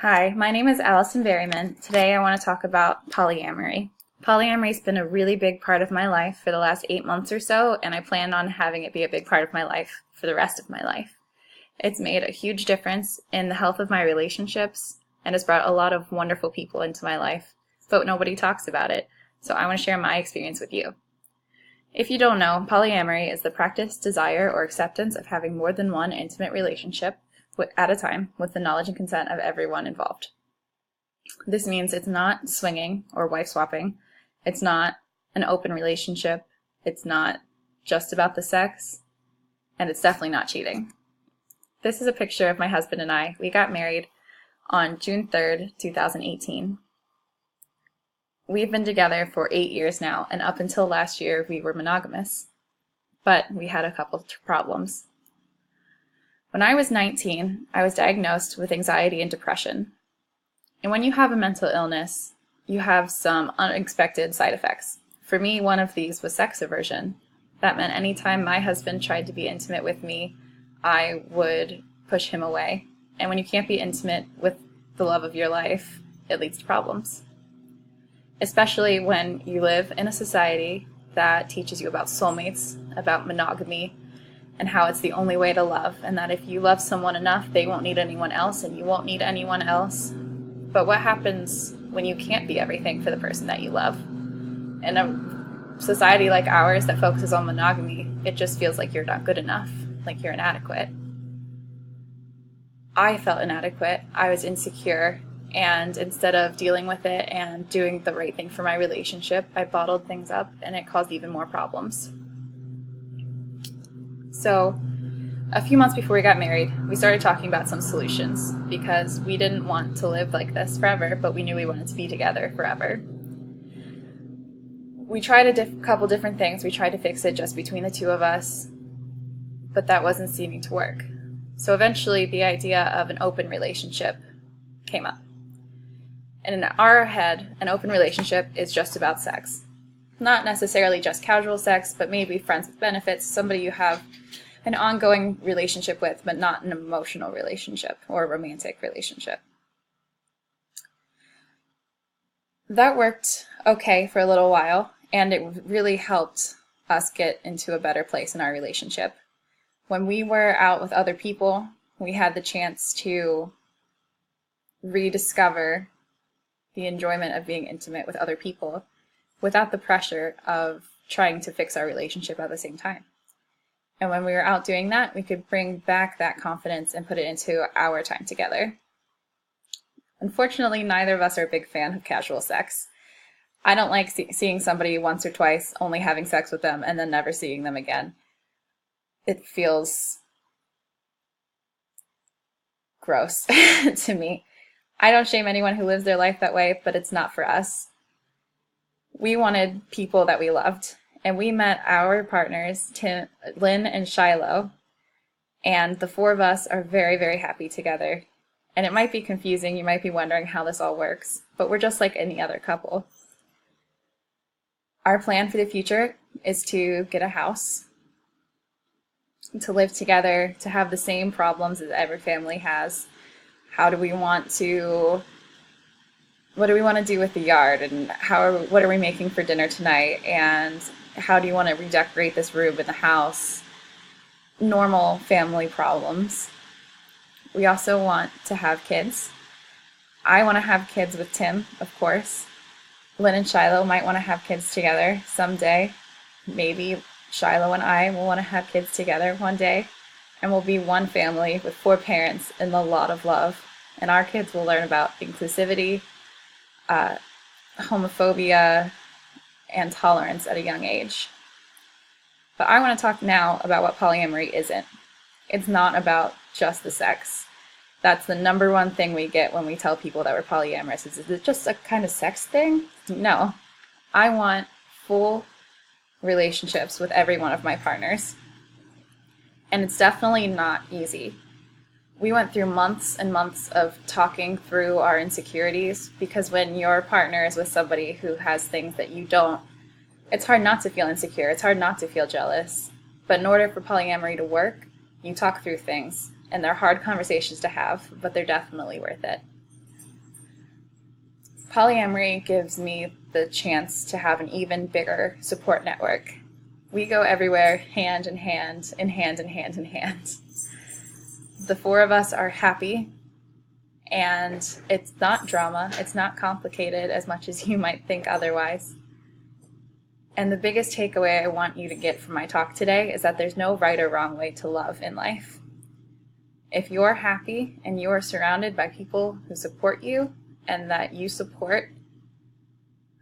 Hi, my name is Allison Berryman. Today I want to talk about polyamory. Polyamory has been a really big part of my life for the last 8 months or so, and I plan on having it be a big part of my life for the rest of my life. It's made a huge difference in the health of my relationships and has brought a lot of wonderful people into my life, but nobody talks about it, so I want to share my experience with you. If you don't know, polyamory is the practice, desire, or acceptance of having more than one intimate relationship at a time with the knowledge and consent of everyone involved. This means it's not swinging or wife swapping. It's not an open relationship. It's not just about the sex. And it's definitely not cheating. This is a picture of my husband and I. We got married on June 3rd, 2018. We've been together for 8 years now, and up until last year, we were monogamous. But we had a couple of problems. When I was 19, I was diagnosed with anxiety and depression. And when you have a mental illness, you have some unexpected side effects. For me, one of these was sex aversion. That meant anytime my husband tried to be intimate with me, I would push him away. And when you can't be intimate with the love of your life, it leads to problems. Especially when you live in a society that teaches you about soulmates, about monogamy, and how it's the only way to love, and that if you love someone enough, they won't need anyone else, and you won't need anyone else. But what happens when you can't be everything for the person that you love? In a society like ours that focuses on monogamy, it just feels like you're not good enough, like you're inadequate. I felt inadequate. I was insecure, and instead of dealing with it and doing the right thing for my relationship, I bottled things up, and it caused even more problems. So a few months before we got married, we started talking about some solutions because we didn't want to live like this forever, but we knew we wanted to be together forever. We tried a couple different things. We tried to fix it just between the two of us, but that wasn't seeming to work. So eventually the idea of an open relationship came up. And in our head, an open relationship is just about sex. Not necessarily just casual sex, but maybe friends with benefits, somebody you have an ongoing relationship with, but not an emotional relationship or a romantic relationship. That worked okay for a little while, and it really helped us get into a better place in our relationship. When we were out with other people, we had the chance to rediscover the enjoyment of being intimate with other people without the pressure of trying to fix our relationship at the same time. And when we were out doing that, we could bring back that confidence and put it into our time together. Unfortunately, neither of us are a big fan of casual sex. I don't like seeing somebody once or twice, only having sex with them, and then never seeing them again. It feels gross to me. I don't shame anyone who lives their life that way, but it's not for us. We wanted people that we loved, and we met our partners, Lynn and Shiloh, and the four of us are very, very happy together. And it might be confusing, you might be wondering how this all works, but we're just like any other couple. Our plan for the future is to get a house, to live together, to have the same problems as every family has. What do we want to do with the yard, and what are we making for dinner tonight, and how do you want to redecorate this room in the house? Normal family problems. We also want to have kids. I want to have kids with Tim, of course. Lynn and Shiloh might want to have kids together someday. Maybe Shiloh and I will want to have kids together one day, and we'll be one family with 4 parents and a lot of love. And our kids will learn about inclusivity, homophobia, and tolerance at a young age. But I want to talk now about what polyamory isn't. It's not about just the sex. That's the number one thing we get when we tell people that we're polyamorous. Is it just a kind of sex thing? No. I want full relationships with every one of my partners. And it's definitely not easy. We went through months and months of talking through our insecurities, because when your partner is with somebody who has things that you don't, it's hard not to feel insecure. It's hard not to feel jealous. But in order for polyamory to work, you talk through things, and they're hard conversations to have, but they're definitely worth it. Polyamory gives me the chance to have an even bigger support network. We go everywhere, hand in hand, in hand in hand in hand. The four of us are happy, and it's not drama, it's not complicated as much as you might think otherwise. And the biggest takeaway I want you to get from my talk today is that there's no right or wrong way to love in life. If you're happy and you are surrounded by people who support you and that you support,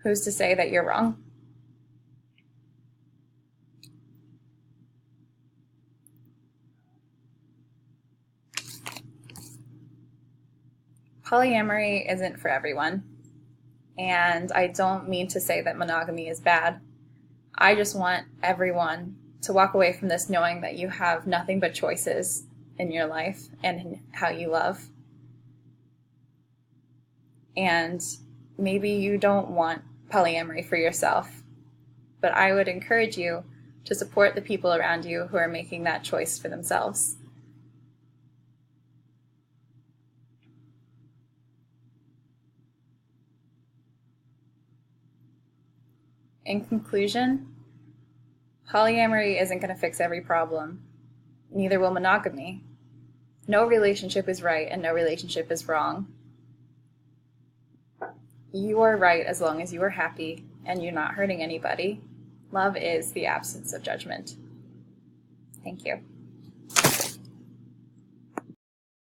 who's to say that you're wrong? Polyamory isn't for everyone, and I don't mean to say that monogamy is bad. I just want everyone to walk away from this knowing that you have nothing but choices in your life and in how you love. And maybe you don't want polyamory for yourself, but I would encourage you to support the people around you who are making that choice for themselves. In conclusion, polyamory isn't going to fix every problem. Neither will monogamy. No relationship is right and no relationship is wrong. You are right as long as you are happy and you're not hurting anybody. Love is the absence of judgment. Thank you.